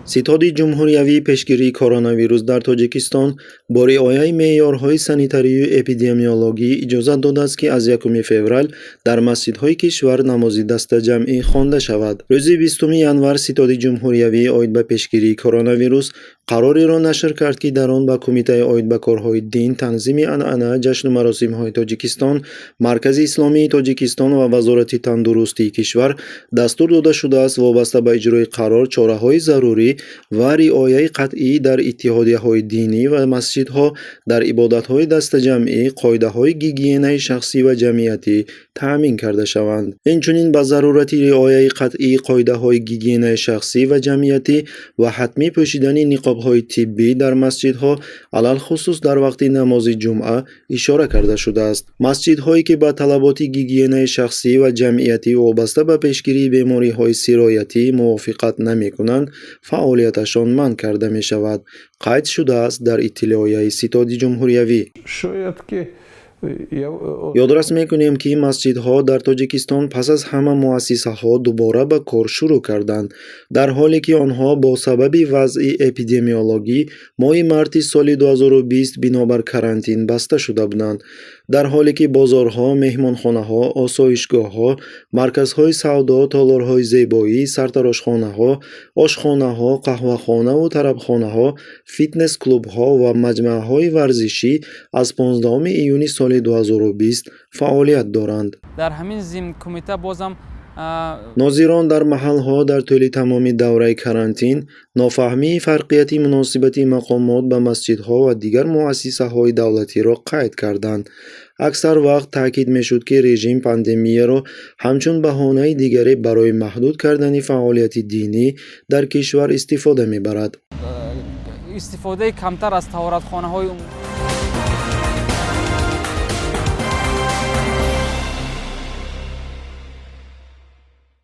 ستاد جمهوریوی پیشگیری کرونا ویروس در تاجیکستان با رعایت معیارهای سانیتاری و اپیدمیولوژی اجازه داده است که از 1 فوریه در مسجدهای کشور نماز دست جمعی خوانده شود. روز 20 ینور ستاد جمهوریوی آید به پیشگیری کرونا ویروس قراری را نشر کرد که در آن به کمیته آید به کارهای دین، تنظیم عنعنه جشن و مراسم‌های تاجیکستان، مرکز اسلامی تاجیکستان و وزارت تندرستی کشور دستور داده شده است وابسته به اجرای قرار چاره‌های ضروری و رعایت قطعی در اتحادیه‌های دینی و مسجدها در عبادت‌های دست جمعی قاعده‌های گیگینه شخصی و جمعیتی تأمین کرده شوند. اینچنین به ضرورت رعایت قطعی قاعده‌های گیگینه شخصی و جمعیتی و حتمی پوشیدن نقاب‌های طبی در مسجدها علل خصوص در وقت نماز جمعه اشاره کرده شده است. مسجدهایی که با طلبات گیگینه شخصی و جمعیتی وابسته به پیشگیری بیماری‌های سرایتی موافقت نمی‌کنند فعالیتشان منع کرده می شود. قید شده است در اطلاعیه ستاد جمهوریوی. یادرس میکنیم که مسجدها در تاجیکستان پس از همه مؤسسه ها دوباره به کار شروع کردند، در حالی که آنها با سبب وضع اپیدمیولوژی ماه مارس سال 2020 بنابر کرانتین بسته شده بودند، در حالی که بازارها، مهمانخانه‌ها، آسایشگاه‌ها، مرکزهای سودا، تالارهای زیبایی، سرتراشخانه‌ها، آشخانه‌ها، قهوه‌خانه و طربخانه‌ها، فیتنس کلوب‌ها و مجمع‌های ورزشی از 15 ایون سال 2020 فعالیت دارند. در همین ضمن کمیته بازم ناظران در محل‌ها در طول تمام دوره کرانتین نافهمی فرقیت مناسبت مقامات به مسجدها و دیگر مؤسسه‌های دولتی را قید کردند. اکثر وقت تاکید می‌شد که رژیم پاندمی را همچون بهانه دیگری برای محدود کردن فعالیت دینی در کشور استفاده می‌برد. استفاده کمتر از طهارتخانه‌های